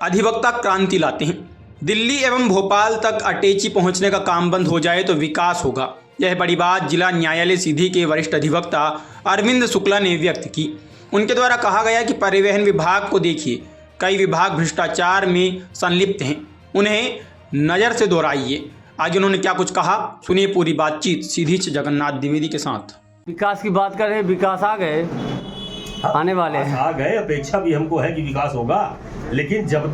अधिवक्ता क्रांति लाते हैं। दिल्ली एवं भोपाल तक अटैची पहुंचने का काम बंद हो जाए तो विकास होगा। यह बड़ी बात जिला न्यायालय सीधी के वरिष्ठ अधिवक्ता अरविंद शुक्ला ने व्यक्त की। उनके द्वारा कहा गया कि परिवहन विभाग को देखिए, कई विभाग भ्रष्टाचार में संलिप्त हैं, उन्हें नज़र से दोहराइए। आगे उन्होंने क्या कुछ कहा, सुनिए पूरी बातचीत सीधी से जगन्नाथ द्विवेदी के साथ। विकास की बात करें, विकास आ गए, आने वाले हैं, आ गए। अपेक्षा भी हमको है कि विकास होगा, लेकिन जब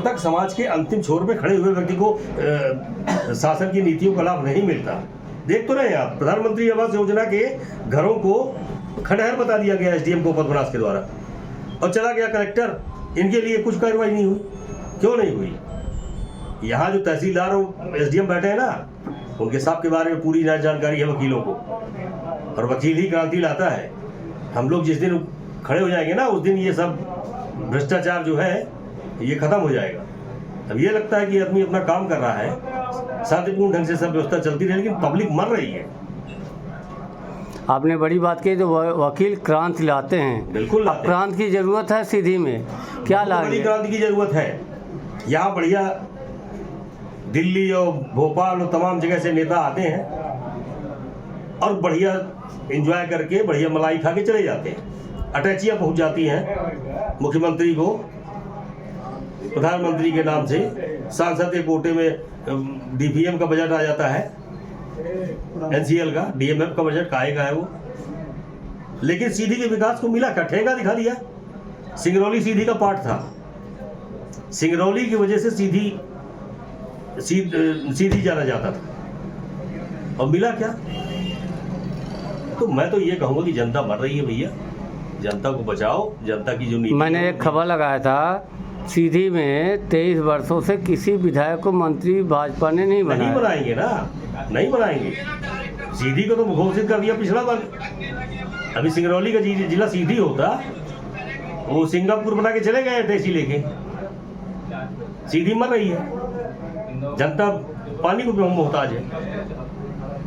तक समाज के अंतिम छोर पे खड़े हुए व्यक्ति को शासन की नीतियों का लाभ नहीं मिलता। देख तो रहे हैं आप, प्रधानमंत्री आवास योजना के घरों को खंडहर बता दिया गया एसडीएम को पद्मनाभ के द्वारा, और चला गया कलेक्टर। इनके लिए कुछ कार्रवाई नहीं हुई। क्यों नहीं हुई? यहाँ जो तहसीलदार और एसडीएम बैठे हैं ना, उनके साहब के बारे में पूरी जानकारी है वकीलों को, और वकील ही क्रांति लाता है। हम लोग जिस दिन खड़े हो जाएंगे ना, उस दिन ये सब भ्रष्टाचार जो है ये खत्म हो जाएगा। अब ये लगता है कि आदमी अपना काम कर रहा है, शांतिपूर्ण ढंग से सब व्यवस्था चलती रही, लेकिन पब्लिक मर रही है। आपने बड़ी बात की, तो वकील क्रांति लाते हैं। बिल्कुल अब क्रांति की जरूरत है सीधी में, क्या बड़ी क्रांति की जरूरत है। यहाँ बढ़िया दिल्ली और भोपाल और तमाम जगह से नेता आते हैं और बढ़िया एंजॉय करके बढ़िया मलाई खा के चले जाते हैं। अटैचियाँ पहुँच जाती हैं मुख्यमंत्री को, प्रधानमंत्री के नाम से सांसद के कोटे में डीपीएम का बजट आ जाता है, एनसीएल का, डीएमएफ का बजट काहेगा है वो। लेकिन सीधी के विकास को मिला क्या? ठेका दिखा दिया। सिंगरौली सीधी का पार्ट था, सिंगरौली की वजह से सीधी जाना जाता था, और मिला क्या? तो मैं तो ये कहूँगा कि जनता मर रही है भैया, जनता को बचाओ। जनता की जो नीति, मैंने एक खबर लगाया था, सीधी में 23 वर्षों से किसी विधायक को मंत्री भाजपा ने नहीं बनाया। नहीं बनाएंगे ना, नहीं बनाएंगे। सीधी को तो घोषित कर दिया पिछला बार। अभी सिंगरौली का जिला सीधी होता, वो सिंगापुर बना के चले गए टैक्सी लेके। सीधी मर रही है, जनता पानी को मोहताज है,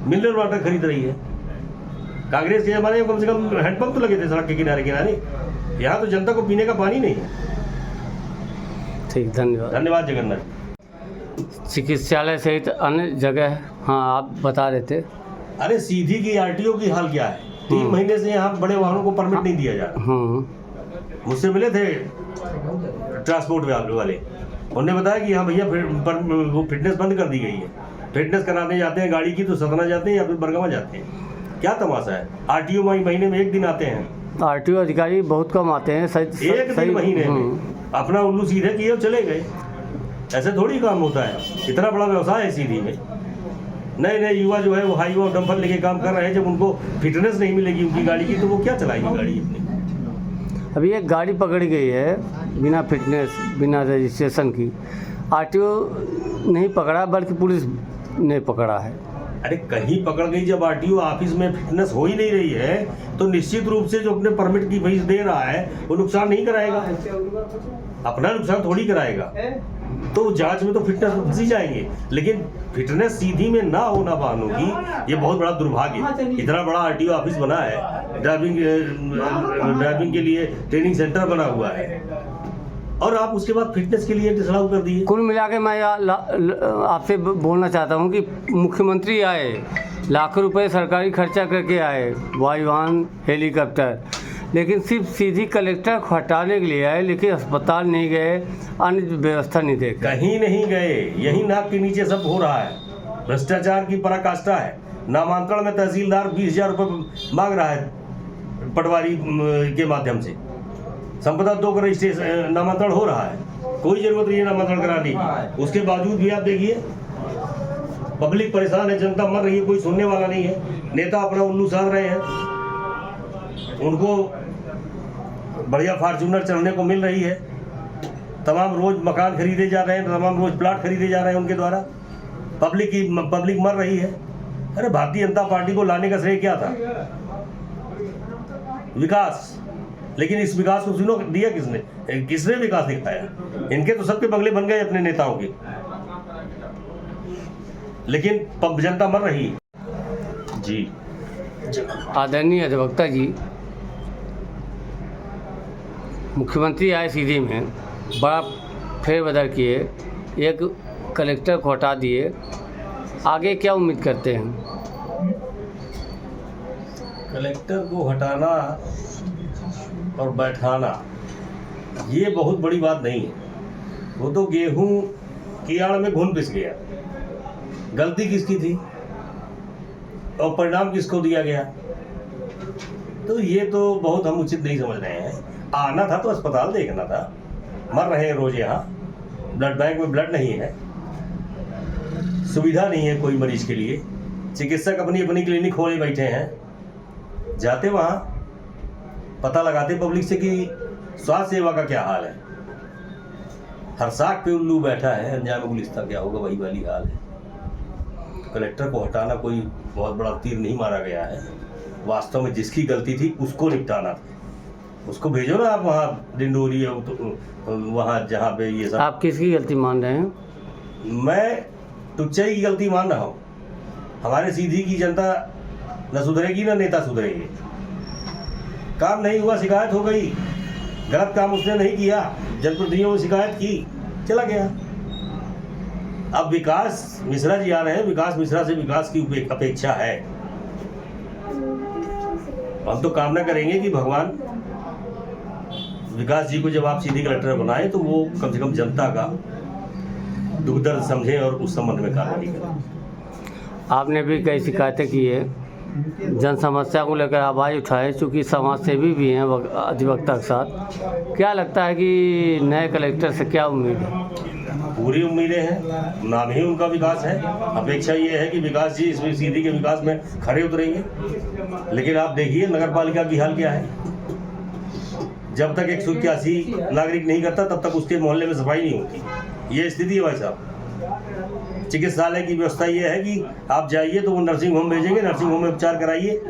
मिनरल वाटर खरीद रही है। कांग्रेस के जमाने में कम से कम हैंडपंप तो लगे थे सड़क के किनारे किनारे। यहाँ तो जनता को पीने का पानी नहीं है। ठीक, धन्यवाद। धन्यवाद जगन्नाथ। चिकित्सालय सहित अन्य जगह, हाँ आप बता रहे थे। अरे सीधी की आरटीओ की हाल क्या है? 3 महीने से यहाँ बड़े वाहनों को परमिट नहीं दिया जा रहा। मुझसे मिले थे ट्रांसपोर्ट वाले, उन्होंने बताया कि हाँ भैया वो फिटनेस बंद कर दी गई है। फिटनेस कराने जाते हैं गाड़ी की तो सतना जाते हैं या फिर बरगामा जाते हैं। क्या तमाशा है? आरटीओ महीने में 1 दिन आते हैं। आरटीओ अधिकारी बहुत कम आते हैं, एक दिन महीने में अपना उल्लू सीधे किए चले गए। ऐसे थोड़ी काम होता है। इतना बड़ा व्यवसाय है सीधी में। नए युवा जो है वो हाईवा और डंपर लेके काम कर रहे हैं। जब उनको फिटनेस नहीं मिलेगी उनकी गाड़ी की, तो वो क्या चलाएगी गाड़ी अपनी? अभी एक गाड़ी पकड़ी गई है बिना फिटनेस, बिना रजिस्ट्रेशन की। आरटीओ नहीं पकड़ा, बल्कि पुलिस ने पकड़ा है। अरे कहीं पकड़ गई, जब आरटीओ ऑफिस में फिटनेस हो ही नहीं रही है तो निश्चित रूप से जो अपने परमिट की फीस दे रहा है वो नुकसान नहीं कराएगा, अपना नुकसान थोड़ी कराएगा। तो जांच में तो फिटनेस फंसी जाएंगे। लेकिन फिटनेस सीधी में ना होना वाहनों की, ये बहुत बड़ा दुर्भाग्य। इतना बड़ा आरटीओ ऑफिस बना है, ड्राइविंग के लिए ट्रेनिंग सेंटर बना हुआ है, और आप उसके बाद फिटनेस के लिए डिसलाउ कर दिए। कुल मिला के मैं आपसे बोलना चाहता हूँ कि मुख्यमंत्री आए, लाखों रुपए सरकारी खर्चा करके आए, वायुयान, हेलीकॉप्टर, लेकिन सिर्फ सीधी कलेक्टर को हटाने के लिए आए, लेकिन अस्पताल नहीं गए, अन्य व्यवस्था नहीं देखे, कहीं नहीं गए। यही नाक के नीचे सब हो रहा है। भ्रष्टाचार की पराकाष्ठा है। नामांतरण में तहसीलदार 20,000 रुपये मांग रहा है पटवारी के माध्यम से। संपदा 2 का रजिस्ट्रेशन नामांतरण हो रहा है, कोई जरूरत नहीं है नामांतरण कराने की। उसके बावजूद भी आप देखिए पब्लिक परेशान है, जनता मर रही है, कोई सुनने वाला नहीं है। नेता अपना उल्लू साध रहे हैं, उनको बढ़िया फॉर्च्यूनर चलने को मिल रही है, तमाम रोज मकान खरीदे जा रहे हैं, तमाम रोज प्लाट खरीदे जा रहे हैं उनके द्वारा। पब्लिक मर रही है। अरे भारतीय जनता पार्टी को लाने का श्रेय क्या था? विकास। लेकिन इस विकास को सुनो दिया किसने विकास दिखाया? इनके तो सबके बंगले बन गए अपने नेताओं के, लेकिन जनता मर रही है। जी आदरणीय अधिवक्ता जी, मुख्यमंत्री आए सीधी में, बड़ा फेरबदल किए, एक कलेक्टर को हटा दिए, आगे क्या उम्मीद करते हैं? कलेक्टर को हटाना और बैठाना ये बहुत बड़ी बात नहीं है। वो तो गेहूं की आड़ में घुन पिस गया। गलती किसकी थी और परिणाम किसको दिया गया? तो ये तो बहुत हम उचित नहीं समझ रहे हैं। आना था तो अस्पताल देखना था। मर रहे हैं रोज यहाँ, ब्लड बैंक में ब्लड नहीं है, सुविधा नहीं है कोई मरीज के लिए। चिकित्सक अपनी अपनी क्लिनिक खोले बैठे हैं। जाते वहाँ पता लगाते पब्लिक से कि स्वास्थ्य सेवा का क्या हाल है। हर साख पे उल्लू बैठा है, अंजाम गुलिस्ता क्या होगा वही वाली हाल है। कलेक्टर को हटाना कोई बहुत बड़ा तीर नहीं मारा गया है। वास्तव में जिसकी गलती थी उसको निपटाना था। उसको भेजो ना आप वहाँ डिंडोरी वहाँ जहाँ पे ये सब। आप किसकी गलती मान रहे हैं? मैं टुच्चई की गलती मान रहा हूँ। हमारे सीधी की जनता न सुधरेगी न नेता सुधरेंगे। काम नहीं हुआ, शिकायत हो गई, गलत काम उसने नहीं किया, जनप्रतिनिधियों ने शिकायत की, चला गया। अब विकास मिश्रा जी आ रहे हैं, विकास मिश्रा से विकास की अपेक्षा है। हम तो कामना करेंगे कि भगवान विकास जी को जब आप सीधी कलेक्टर बनाए तो वो कम से कम जनता का दुख दर्द समझें और उस संबंध में कार्रवाई करें। आपने भी कई शिकायतें की है, जन समस्या को लेकर आवाज़ उठाए, चूँकि समाज सेवी भी हैं अधिवक्ता के साथ। क्या लगता है कि नए कलेक्टर से क्या उम्मीद है? पूरी उम्मीदें हैं, नाम ही उनका विकास है। अपेक्षा ये है कि विकास जी इसमें सीधी के विकास में खड़े उतरेंगे। लेकिन आप देखिए नगर पालिका की हाल क्या है। जब तक 181 नागरिक नहीं करता तब तक उसके मोहल्ले में सफाई नहीं होती। ये स्थिति है भाई साहब। चिकित्सालय की व्यवस्था ये है कि आप जाइए तो वो नर्सिंग होम भेजेंगे, नर्सिंग होम में उपचार कराइए।